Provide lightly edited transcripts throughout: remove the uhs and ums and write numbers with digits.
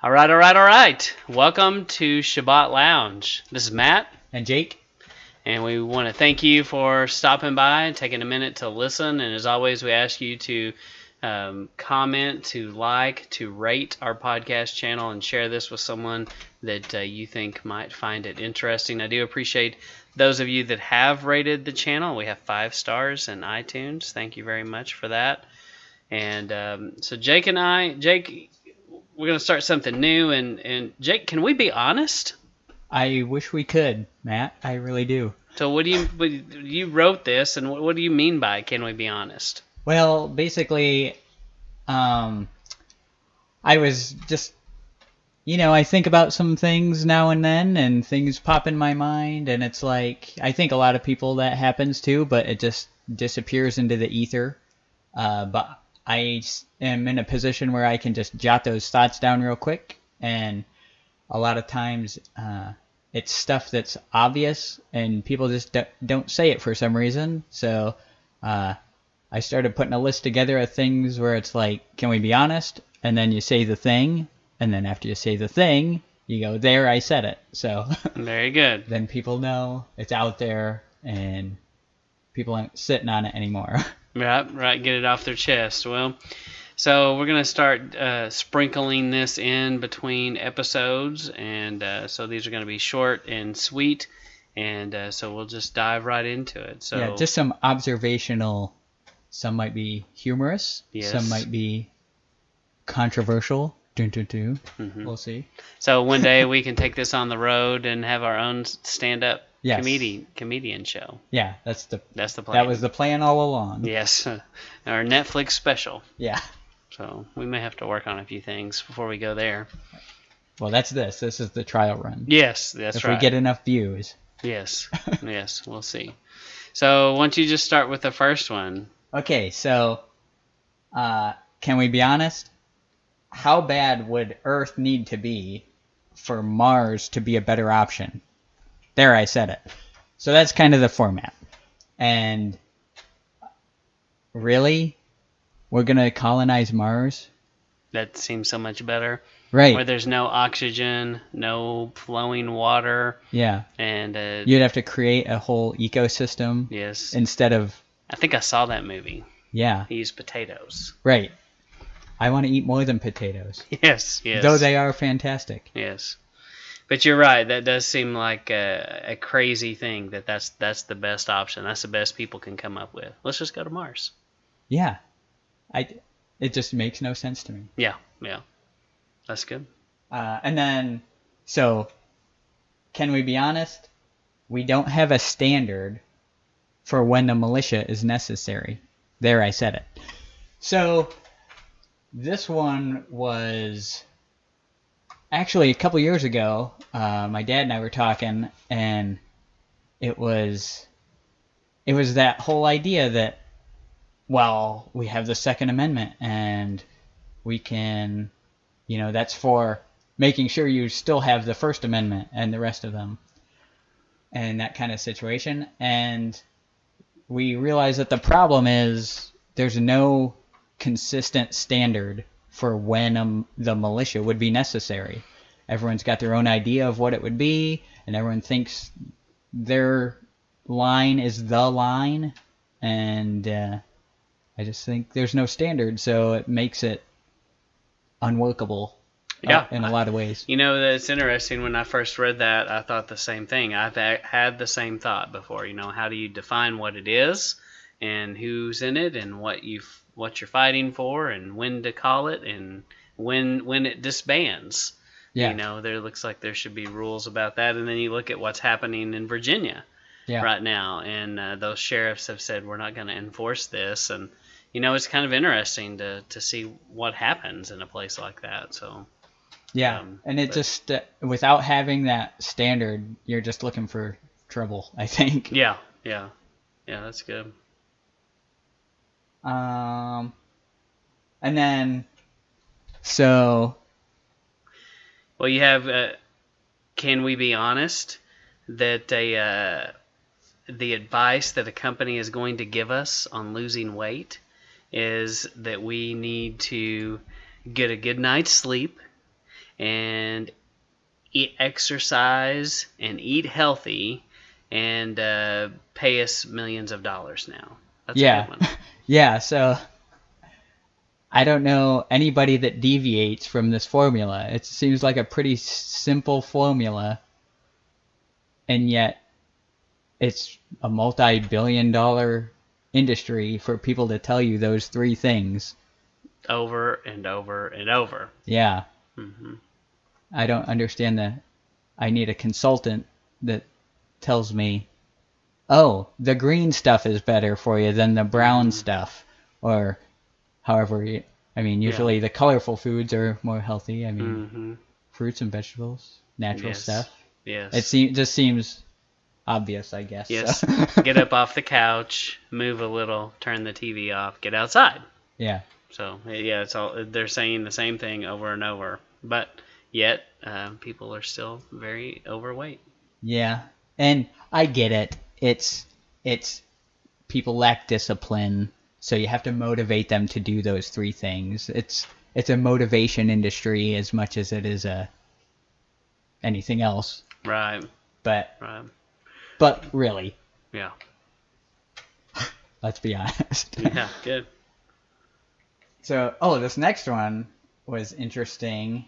All right, all right, all right. Welcome to Shabbat Lounge. This is Matt, And Jake? and we want to thank you for stopping by and taking a minute to listen. And as always, we ask you to comment, to like, to rate our podcast channel, and share this with someone that you think might find it interesting. I do appreciate those of you that have rated the channel. We have 5 stars in iTunes. Thank you very much for that. And so Jake, we're going to start something new. And Jake, can we be honest? I wish we could, Matt. I really do. So what do you wrote this, and what do you mean by can we be honest? Well, basically, I was just, I think about some things now and then, and things pop in my mind, and it's like, I think a lot of people that happens to, but it just disappears into the ether. But I am in a position where I can just jot those thoughts down real quick, and a lot of times it's stuff that's obvious, and people just don't say it for some reason. So I started putting a list together of things where it's like, can we be honest? And then you say the thing, and then after you say the thing, you go, there, I said it. So Very good. then people know it's out there, and people aren't sitting on it anymore. Right, get it off their chest. Well, so we're going to start sprinkling this in between episodes, and so these are going to be short and sweet, and so we'll just dive right into it. So Yeah, just some observational. Some might be humorous. Yes. Some might be controversial. Mhm. We'll see. So one day we can take this on the road and have our own stand-up Yes. comedian show. Yeah, that's the plan. That was the plan all along. Yes, our Netflix special. Yeah. So we may have to work on a few things before we go there. Well, that's this. This is the trial run. Yes, that's if right. we get enough views. Yes, yes, we'll see. So why don't you just start with the first one? Okay, so can we be honest? How bad would Earth need to be for Mars to be a better option? There, I said it. So that's kind of the format. And really? We're going to colonize Mars? That seems so much better. Right. Where there's no oxygen, no flowing water. Yeah. And you'd have to create a whole ecosystem. Yes. Instead of... I think I saw that movie. Yeah. He used potatoes. Right. I want to eat more than potatoes. Yes. Though they are fantastic. Yes. But you're right. That does seem like a crazy thing. That's the best option. That's the best people can come up with. Let's just go to Mars. Yeah. It just makes no sense to me. Yeah. That's good. And then, so, can we be honest? We don't have a standard for when the militia is necessary. There, I said it. So, this one was... Actually, a couple years ago, my dad and I were talking, and it was that whole idea that, well, we have the Second Amendment, and we can, that's for making sure you still have the First Amendment and the rest of them, and that kind of situation. And we realized that the problem is there's no consistent standard for when the militia would be necessary. Everyone's got their own idea of what it would be, and everyone thinks their line is the line, and I just think there's no standard, so it makes it unworkable in a lot of ways. That's interesting. When I first read that, I thought the same thing. I've had the same thought before. How do you define what it is, and who's in it, and what you're fighting for, and when to call it, and when it disbands. Yeah. There looks like there should be rules about that. And then you look at what's happening in Virginia right now, and those sheriffs have said we're not going to enforce this. And it's kind of interesting to see what happens in a place like that. So yeah, just without having that standard, you're just looking for trouble, I think. Yeah, that's good. And then, so... Well, you have, can we be honest, that the advice that a company is going to give us on losing weight is that we need to get a good night's sleep and eat, exercise and eat healthy, and pay us millions of dollars now. That's a Yeah. good one. Yeah, so I don't know anybody that deviates from this formula. It seems like a pretty simple formula, and yet it's a multi-billion-dollar industry for people to tell you those three things. Over and over and over. Yeah. Hmm. I don't understand that. I need a consultant that tells me, oh, the green stuff is better for you than the brown stuff, or however you, I mean, usually the colorful foods are more healthy. I mean, fruits and vegetables, natural stuff. Yes. It just seems obvious, I guess. Yes. So. Get up off the couch, move a little, turn the TV off, get outside. Yeah. So yeah, it's all they're saying the same thing over and over, but yet people are still very overweight. Yeah, and I get it. It's people lack discipline, so you have to motivate them to do those three things. It's a motivation industry as much as it is a anything else. Right. But Right. but really, Yeah. let's be honest. Yeah. Good. So, this next one was interesting,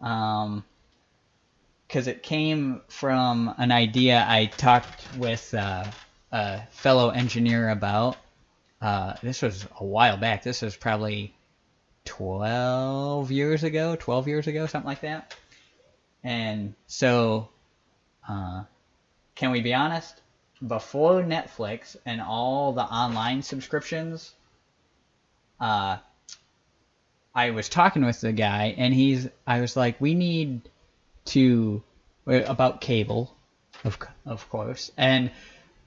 because it came from an idea I talked with a fellow engineer about. This was a while back. This was probably 12 years ago, something like that. And so, can we be honest? Before Netflix and all the online subscriptions, I was talking with the guy, and I was like, we need to, about cable, of course, and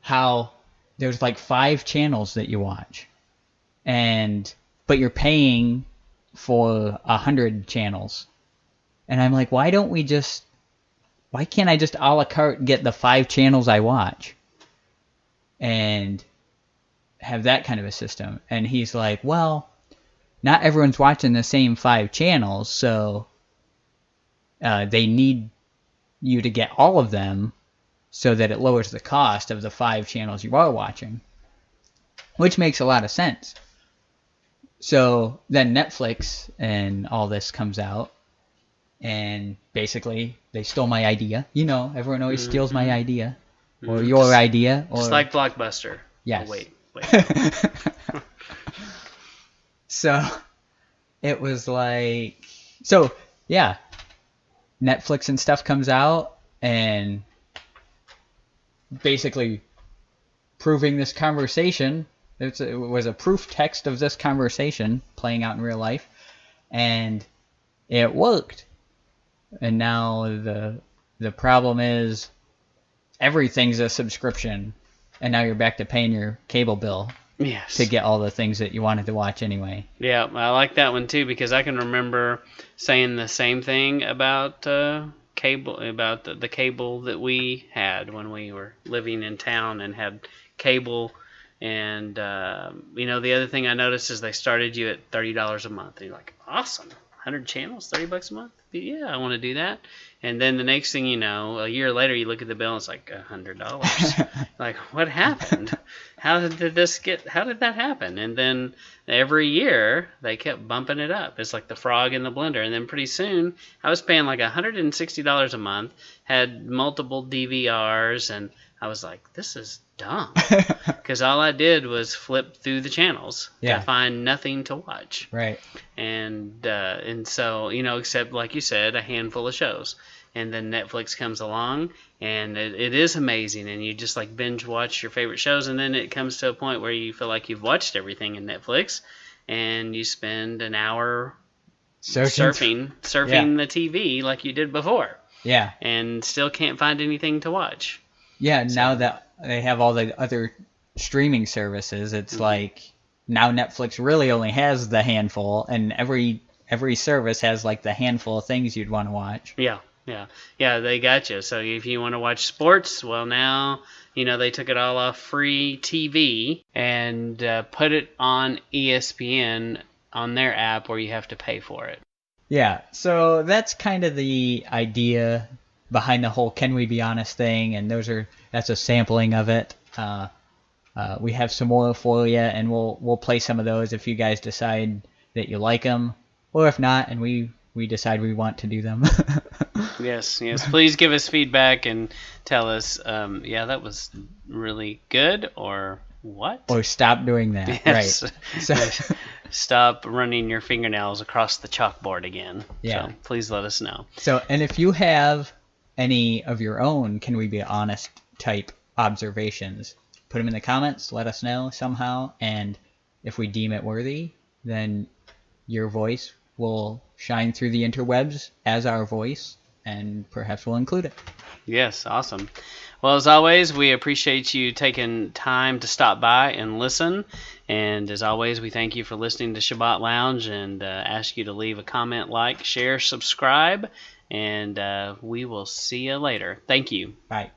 how there's like 5 channels that you watch, but you're paying for 100 channels. And I'm like, why can't I just a la carte get the 5 channels I watch and have that kind of a system? And he's like, well, not everyone's watching the same 5 channels, so they need you to get all of them so that it lowers the cost of the 5 channels you are watching, which makes a lot of sense. So then Netflix and all this comes out, and basically they stole my idea. Everyone always steals my idea, or your idea, or Just like Blockbuster. yes. Oh, wait. So it was like, so yeah, Netflix and stuff comes out, and basically proving this conversation. It was a proof text of this conversation playing out in real life, and it worked. And now the problem is everything's a subscription, and now you're back to paying your cable bill. Yes. To get all the things that you wanted to watch anyway. Yeah, I like that one too, because I can remember saying the same thing about cable, about the cable that we had when we were living in town and had cable. And the other thing I noticed is they started you at $30 a month. And you're like, awesome, 100 channels, $30 a month. Yeah, I want to do that. And then the next thing you know, a year later, you look at the bill and it's like $100. Like, what happened? How did that happen? And then every year they kept bumping it up. It's like the frog in the blender. And then pretty soon I was paying like $160 a month, had multiple DVRs, and I was like, this is dumb. Because all I did was flip through the channels to find nothing to watch. Right. And so, except like you said, a handful of shows. And then Netflix comes along, and it is amazing, and you just like binge watch your favorite shows, and then it comes to a point where you feel like you've watched everything in Netflix, and you spend an hour surfing the TV like you did before. Yeah. And still can't find anything to watch. Yeah, so, now that they have all the other streaming services, it's like now Netflix really only has the handful, and every service has like the handful of things you'd want to watch. Yeah, they got you. So if you want to watch sports, well, now, they took it all off free TV and put it on ESPN on their app where you have to pay for it. Yeah, so that's kind of the idea behind the whole "Can we be honest" thing, and that's a sampling of it. We have some more for you, and we'll play some of those if you guys decide that you like them, or if not, and we decide we want to do them. Yes, yes. Please give us feedback and tell us, yeah, that was really good, or what? Or stop doing that. Yes. Right. So, Stop running your fingernails across the chalkboard again. Yeah. So please let us know. and if you have any of your own "Can we be honest" type observations, put them in the comments. Let us know somehow, and if we deem it worthy, then your voice will shine through the interwebs as our voice, and perhaps we'll include it. Yes, awesome. Well, as always, we appreciate you taking time to stop by and listen. And as always, we thank you for listening to Shabbat Lounge and ask you to leave a comment, like, share, subscribe, and we will see you later. Thank you. Bye.